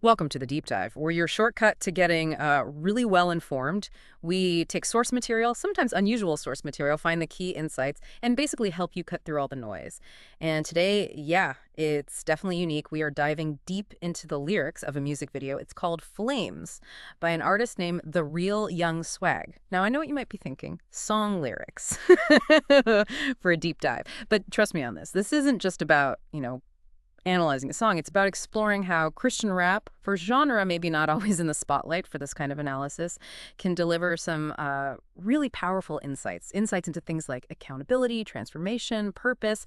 Welcome to the Deep Dive. We're your shortcut to getting really well informed. We take source material, sometimes unusual source material, find the key insights, and basically help you cut through all the noise. And today, yeah, it's definitely unique. We are diving deep into the lyrics of a music video. It's called Flames by an artist named The Real Young SWAGG. Now, I know what you might be thinking, song lyrics for a deep dive. But trust me on this. This isn't just about, analyzing a song. It's about exploring how Christian rap, for genre maybe not always in the spotlight for this kind of analysis, can deliver some really powerful insights into things like accountability, transformation, purpose.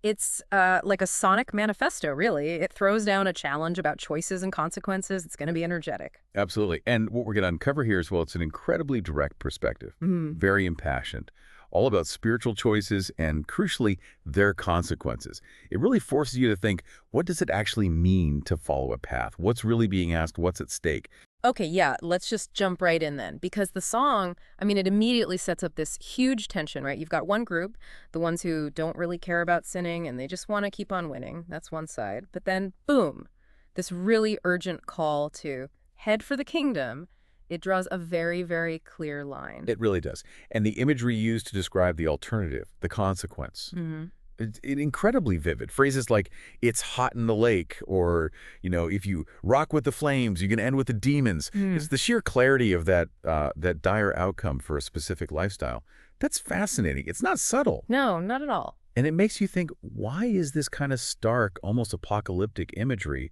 It's like a sonic manifesto, really. It throws down a challenge about choices and consequences. It's going to be energetic. Absolutely. And what we're going to uncover here as well, it's an incredibly direct perspective, very impassioned, all about spiritual choices and, crucially, their consequences. It really forces you to think, what does it actually mean to follow a path? What's really being asked? What's at stake? Okay, yeah, let's just jump right in then. Because the song, it immediately sets up this huge tension, right? You've got one group, the ones who don't really care about sinning and they just want to keep on winning. That's one side. But then, boom, this really urgent call to head for the kingdom. It draws a very, very clear line. It really does. And the imagery used to describe the alternative, the consequence, it's incredibly vivid. Phrases like, it's hot in the lake, or, if you rock with the flames, you can end with the demons. It's the sheer clarity of that dire outcome for a specific lifestyle. That's fascinating. It's not subtle. No, not at all. And it makes you think, why is this kind of stark, almost apocalyptic imagery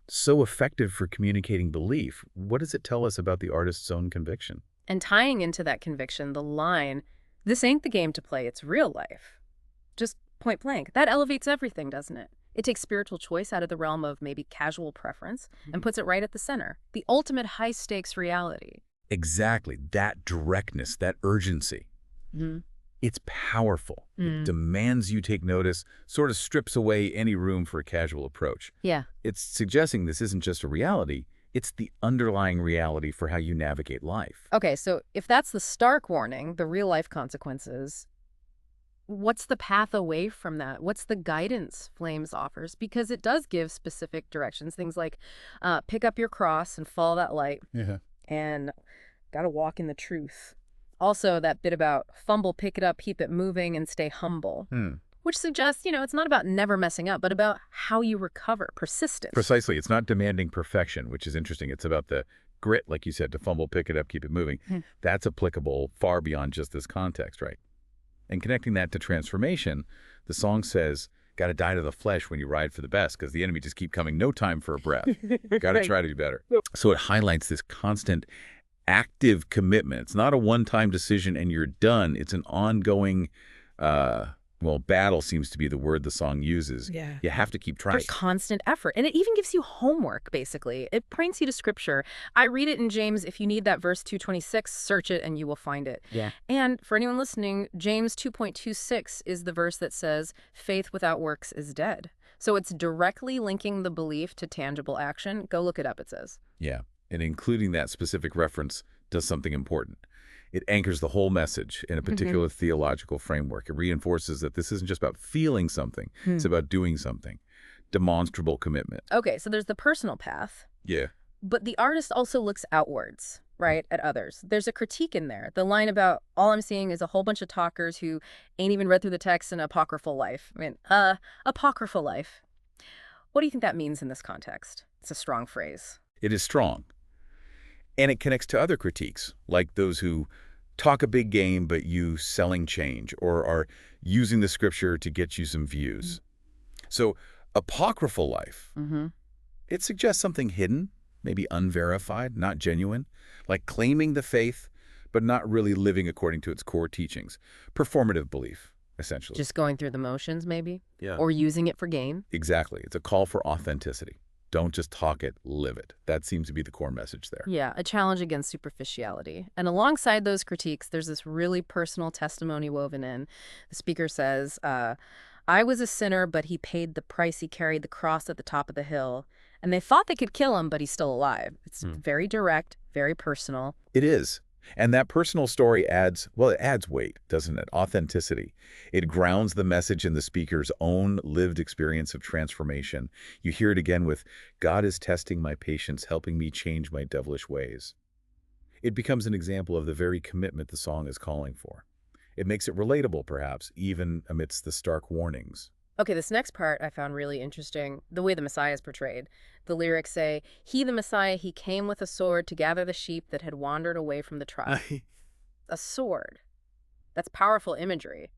so effective for communicating belief? What does it tell us about the artist's own conviction? And tying into that conviction, the line, this ain't the game to play, it's real life. Just point blank. That elevates everything, doesn't it? It takes spiritual choice out of the realm of maybe casual preference and puts it right at the center. The ultimate high-stakes reality. Exactly. That directness, that urgency. It's powerful. It demands you take notice, sort of strips away any room for a casual approach. Yeah. It's suggesting this isn't just a reality, it's the underlying reality for how you navigate life. Okay, so if that's the stark warning, the real-life consequences, what's the path away from that? What's the guidance Flames offers? Because it does give specific directions, things like pick up your cross and follow that light. Yeah. And gotta walk in the truth. Also, that bit about fumble, pick it up, keep it moving, and stay humble, which suggests, it's not about never messing up, but about how you recover, persistence. Precisely. It's not demanding perfection, which is interesting. It's about the grit, like you said, to fumble, pick it up, keep it moving. That's applicable far beyond just this context, right? And connecting that to transformation, the song says, got to die to the flesh when you ride for the best, because the enemy just keep coming, no time for a breath. Got to try to do better. So it highlights this constant active commitment. It's not a one-time decision and you're done. It's an ongoing, battle seems to be the word the song uses. Yeah. You have to keep trying. There's constant effort. And it even gives you homework, basically. It points you to scripture. I read it in James. If you need that verse 226, search it and you will find it. Yeah. And for anyone listening, James 2.26 is the verse that says, faith without works is dead. So it's directly linking the belief to tangible action. Go look it up, it says. Yeah. And including that specific reference does something important. It anchors the whole message in a particular theological framework. It reinforces that this isn't just about feeling something. It's about doing something. Demonstrable commitment. Okay, so there's the personal path. Yeah. But the artist also looks outwards, right, at others. There's a critique in there. The line about all I'm seeing is a whole bunch of talkers who ain't even read through the text in apocryphal life. Apocryphal life. What do you think that means in this context? It's a strong phrase. It is strong. And it connects to other critiques, like those who talk a big game but use selling change, or are using the scripture to get you some views. So apocryphal life, it suggests something hidden, maybe unverified, not genuine, like claiming the faith but not really living according to its core teachings. Performative belief, essentially. Just going through the motions, maybe? Yeah. Or using it for gain? Exactly. It's a call for authenticity. Don't just talk it, live it. That seems to be the core message there. Yeah, a challenge against superficiality. And alongside those critiques, there's this really personal testimony woven in. The speaker says, I was a sinner, but he paid the price. He carried the cross at the top of the hill. And they thought they could kill him, but he's still alive. It's very direct, very personal. It is. And that personal story adds, well, it adds weight, doesn't it? Authenticity. It grounds the message in the speaker's own lived experience of transformation. You hear it again with, God is testing my patience, helping me change my devilish ways. It becomes an example of the very commitment the song is calling for. It makes it relatable, perhaps, even amidst the stark warnings. Okay, this next part I found really interesting, the way the Messiah is portrayed. The lyrics say, "He, the Messiah, he came with a sword to gather the sheep that had wandered away from the tribe." A sword. That's powerful imagery.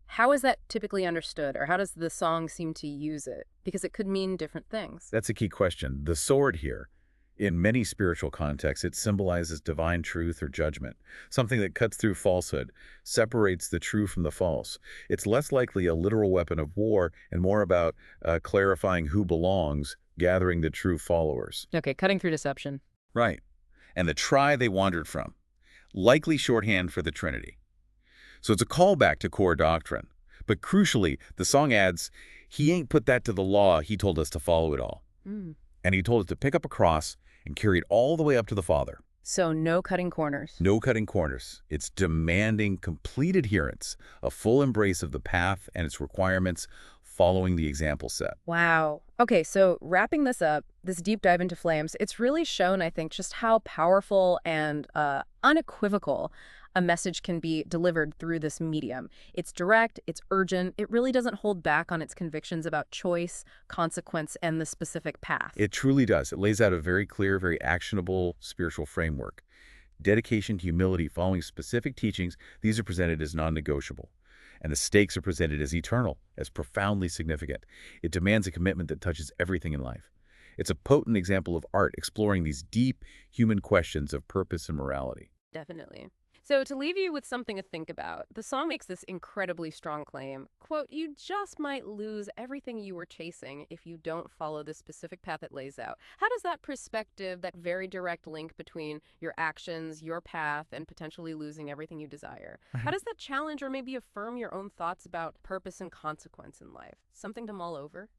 How is that typically understood, or how does the song seem to use it? Because it could mean different things. That's a key question. The sword here, in many spiritual contexts, it symbolizes divine truth or judgment, something that cuts through falsehood, separates the true from the false. It's less likely a literal weapon of war and more about clarifying who belongs, gathering the true followers. Okay, cutting through deception. Right. And the tribe they wandered from, likely shorthand for the Trinity. So it's a callback to core doctrine. But crucially, the song adds, he ain't put that to the law, he told us to follow it all. Mm. And he told us to pick up a cross and carry it all the way up to the Father. So no cutting corners. No cutting corners. It's demanding complete adherence, a full embrace of the path and its requirements, following the example set. Wow. Okay, so wrapping this up, this deep dive into flames, it's really shown, I think, just how powerful and unequivocal a message can be delivered through this medium. It's direct, it's urgent, it really doesn't hold back on its convictions about choice, consequence, and the specific path. It truly does. It lays out a very clear, very actionable spiritual framework. Dedication, humility, following specific teachings, these are presented as non-negotiable. And the stakes are presented as eternal, as profoundly significant. It demands a commitment that touches everything in life. It's a potent example of art exploring these deep human questions of purpose and morality. Definitely. So to leave you with something to think about, the song makes this incredibly strong claim. Quote, you just might lose everything you were chasing if you don't follow the specific path it lays out. How does that perspective, that very direct link between your actions, your path, and potentially losing everything you desire, how does that challenge or maybe affirm your own thoughts about purpose and consequence in life? Something to mull over?